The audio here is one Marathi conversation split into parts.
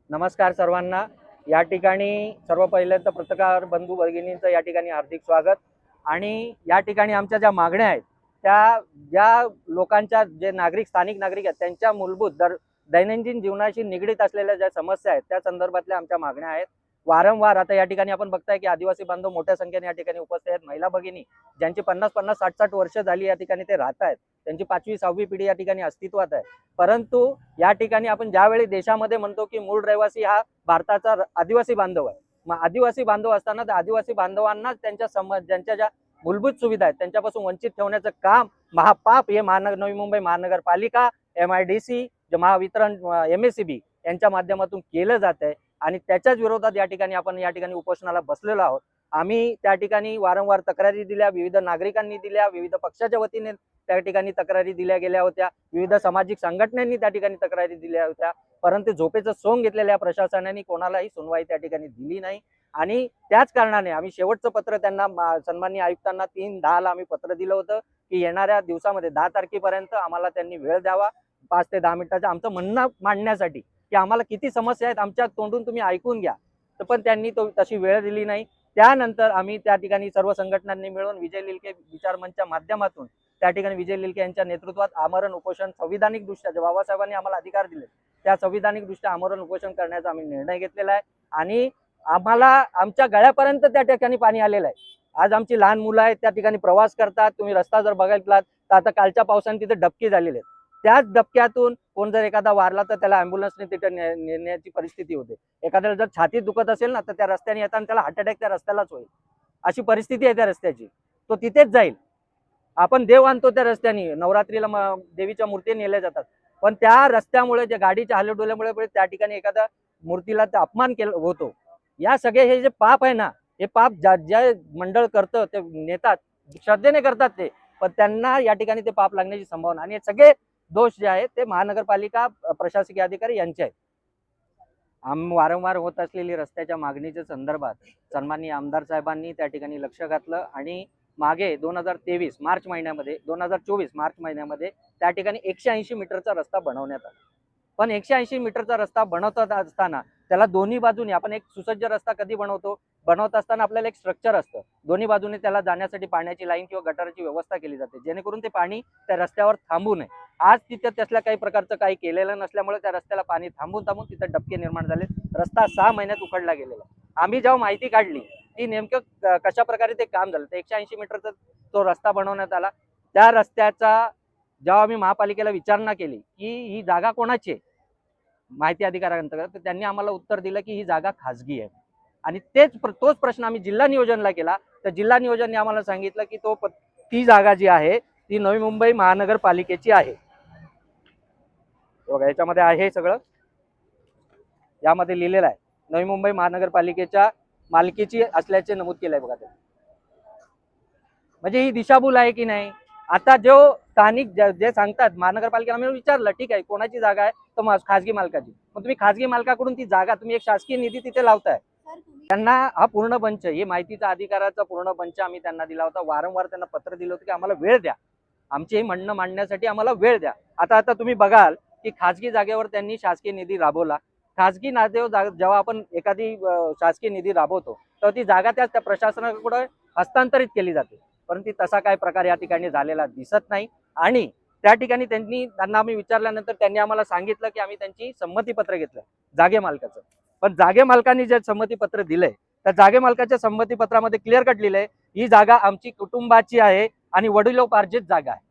नमस्कार सर्वांना। या ठिकाणी सर्व पहिल्यांदा तर पत्रकार बंधू भगिनींचं या ठिकाणी हार्दिक स्वागत। आणि या ठिकाणी आमच्या ज्या मागण्या आहेत त्या ज्या लोकांच्या जे नागरिक स्थानिक नागरिक आहेत त्यांच्या मूलभूत दैनंदिन जीवनाशी निगडीत असलेल्या ज्या समस्या आहेत त्या संदर्भातल्या आमच्या मागण्या आहेत। वारंवार आता या ठिकाणी आपण बघताय की आदिवासी बांधव मोठ्या संख्येने या ठिकाणी उपस्थित आहेत। महिला भगिनी ज्यांची 50-50, 60-60 वर्ष झाली या ठिकाणी ते राहत आहेत, त्यांची 5वी 6वी पिढी या ठिकाणी अस्तित्वात आहे। परंतु या ठिकाणी आपण ज्यावेळी देशामध्ये म्हणतो की मूळ रहिवासी हा भारताचा आदिवासी बांधव आहे, मग आदिवासी बांधव असताना त्या आदिवासी बांधवांना ज्यांच्या ज्या मूलभूत सुविधा आहेत त्यांच्यापासून वंचित ठेवण्याचं काम महापाप हे नवी मुंबई महानगरपालिका, MIDC, महावितरण, MSEB यांच्या माध्यमातून केलं जात आहे। आणि त्याच्याच विरोधात या ठिकाणी आपण या ठिकाणी उपोषणाला बसलेलो आहोत। आम्ही त्या ठिकाणी वारंवार तक्रारी दिल्या, विविध नागरिकांनी दिल्या, विविध पक्षाच्या वतीने त्या ठिकाणी तक्रारी दिल्या गेल्या होत्या, विविध सामाजिक संघटनांनी त्या ठिकाणी तक्रारी दिल्या होत्या। परंतु झोपेचं सोंग घेतलेल्या प्रशासनाने कोणालाही सुनवाई त्या ठिकाणी दिली नाही। आणि त्याच कारणाने आम्ही शेवटचं पत्र त्यांना सन्माननीय आयुक्तांना 3/10 आम्ही पत्र दिलं होतं की येणाऱ्या दिवसामध्ये 10 तारखेपर्यंत आम्हाला त्यांनी वेळ द्यावा 5 ते 10 मिनिटाचं आमचं म्हणणं मांडण्यासाठी, की आम्हाला किती समस्या आहेत आमच्या तोंडून तुम्ही ऐकून घ्या। पण त्यांनी तशी वेळ दिली नाही। त्यानंतर आम्ही त्या ठिकाणी सर्व संघटनांनी मिळून विजय लिलके विचार मंचच्या माध्यमातून त्या ठिकाणी विजय लिलके यांच्या नेतृत्वात आमरण उपोषण संविधानिक दृष्ट्या जे बाबासाहेबांनी आम्हाला अधिकार दिले त्या संविधानिक दृष्ट्या आमरण उपोषण करण्याचा आम्ही निर्णय घेतलेला आहे। आणि आम्हाला आमच्या गळ्यापर्यंत त्या ठिकाणी पाणी आलेलं आहे। आज आमची लहान मुलं आहेत त्या ठिकाणी प्रवास करतात, तुम्ही रस्ता जर बघितलात तर आता कालच्या पावसाने तिथे डबके झालेले आहेत। त्याच डबक्यातून कोण जर एखादा वारला तर त्याला ॲम्ब्युलन्सने तिथे नेण्याची परिस्थिती होते। एखाद्याला जर छातीत दुखत असेल ना तर त्या रस्त्याने येताना त्याला हार्ट अटॅक त्या रस्त्यालाच होईल, अशी परिस्थिती आहे त्या रस्त्याची। तो तिथेच जाईल। आपण देव आणतो त्या रस्त्याने, नवरात्रीला देवीच्या मूर्ती नेल्या जातात, पण त्या रस्त्यामुळे जे गाडीच्या हलडोल्यामुळे त्या ठिकाणी एखाद्या मूर्तीला अपमान केला होतो। या सगळे हे जे पाप आहे ना, हे पाप ज्या मंडळ करतं ते नेतात, श्रद्धेने करतात ते, पण त्यांना या ठिकाणी ते पाप लागण्याची संभावना आणि हे सगळे दोष जे आहेत ते महानगरपालिका प्रशासकीय अधिकारी यांचे आहेत। वारंवार होत असलेली रस्त्याच्या मागणीच्या संदर्भात सन्माननीय आमदार साहेबांनी त्या ठिकाणी लक्ष घातलं आणि मागे 2023 मार्च महिन्यामध्ये 2024 मार्च महिन्यामध्ये त्या ठिकाणी 180 मीटरचा रस्ता बनवण्यात आला। पण 180 मीटरचा रस्ता बनवत असताना त्याला दोन्ही बाजूने आपण एक सुसज्ज रस्ता कधी बनवत असताना आपल्याला एक स्ट्रक्चर असतं, दोन्ही बाजूने त्याला जाण्यासाठी पाण्याची लाईन किंवा गटाराची व्यवस्था केली जाते जेणेकरून ते पाणी त्या रस्त्यावर थांबू नये। आज तिथे त्यातल्या काही प्रकारचं काही केलेलं नसल्यामुळे त्या रस्त्याला पाणी थांबून तिथे डबके निर्माण झाले। रस्ता 6 महिन्यात उखडला गेलेला। आम्ही जेव्हा माहिती काढली की नेमकं कशा प्रकारे ते काम झालं, तर 180 मीटरचा तो रस्ता बनवण्यात आला। त्या रस्त्याचा जेव्हा आम्ही महापालिकेला विचारणा केली की ही जागा कोणाची आहे माहिती अधिकाऱ्यांतर्गत, तर त्यांनी आम्हाला उत्तर दिलं की ही जागा खाजगी आहे। आणि तोच प्रश्न आम्ही जिल्हा नियोजनला केला, तर जिल्हा नियोजनने आम्हाला सांगितलं की ती जागा जी आहे ती नवी मुंबई महानगरपालिकेची आहे। बघा याच्यामध्ये आहे सगळं, यामध्ये लिहिलेलं आहे नवी मुंबई महानगरपालिकेच्या मालकीची असल्याचे नमूद केलंय बघा ते। म्हणजे ही दिशाभूल आहे की नाही। आता जो स्थानिक जे सांगतात महानगरपालिकेला मी विचारलं ठीक आहे कोणाची जागा आहे, तर खासगी मालकाची। मग तुम्ही खासगी मालकाकडून ती जागा तुम्ही एक शासकीय निधी तिथे लावताय। त्यांना हा पूर्ण बंच, ही माहितीचा अधिकाराचा पूर्ण बंच आम्ही त्यांना दिला होता। वारंवार त्यांना पत्र दिलं होतं की आम्हाला वेळ द्या, आमचे म्हणणं मांडण्यासाठी आम्हाला वेळ द्या। आता तुम्ही बघाल की खासगी जागेवर त्यांनी शासकीय निधी राबवला। खासगी जेव्हा आपण एखादी शासकीय निधी राबवतो तर ती जागा त्या प्रशासनाकडे हस्तांतरित केली जाते, परंतु तसा काय प्रकार या ठिकाणी झालेला दिसत नाही। आणि त्या ठिकाणी त्यांना आम्ही विचारल्यानंतर त्यांनी आम्हाला सांगितलं की आम्ही त्यांची संमतीपत्र घेतलं जागे मालकाचं, पण जागे मालकांनी जे संमतीपत्र दिलंय त्या जागे मालकाच्या संमतीपत्रामध्ये क्लिअर कट लिहिलंय ही जागा आमची कुटुंबाची आहे आणि वडिलोपार्जित जागा आहे।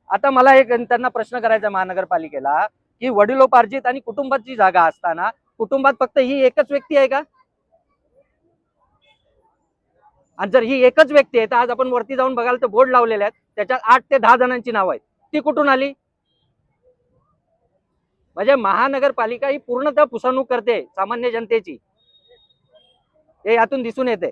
आता मला एक त्यांना प्रश्न करायचा महानगरपालिकेला की वडिलोपार्जित आणि कुटुंबाची जागा असताना कुटुंबात फक्त ही एकच व्यक्ती आहे का? आणि जर ही एकच व्यक्ती आहे तर आज आपण वरती जाऊन बघाल तर बोर्ड लावलेले आहेत त्याच्यात 8 ते 10 जणांची नाव आहेत, ती कुठून आली? म्हणजे महानगरपालिका ही पूर्णतः फसवणूक करते सामान्य जनतेची, हे यातून दिसून येते।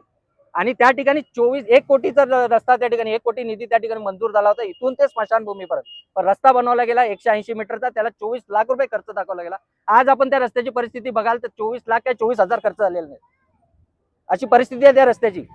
आणि त्या ठिकाणी 1 कोटीचा रस्ता त्या ठिकाणी 1 कोटी निधी त्या ठिकाणी मंजूर झाला होता इथून ते स्मशानभूमीपर्यंत, पण रस्ता बनवला गेला 180 मीटरचा, त्याला 24 लाख रुपये खर्च दाखवला गेला। आज आपण त्या रस्त्याची परिस्थिती बघाल तर 24 लाख काय 24,000 खर्च झालेला नाही, अशी परिस्थिती आहे त्या रस्त्याची।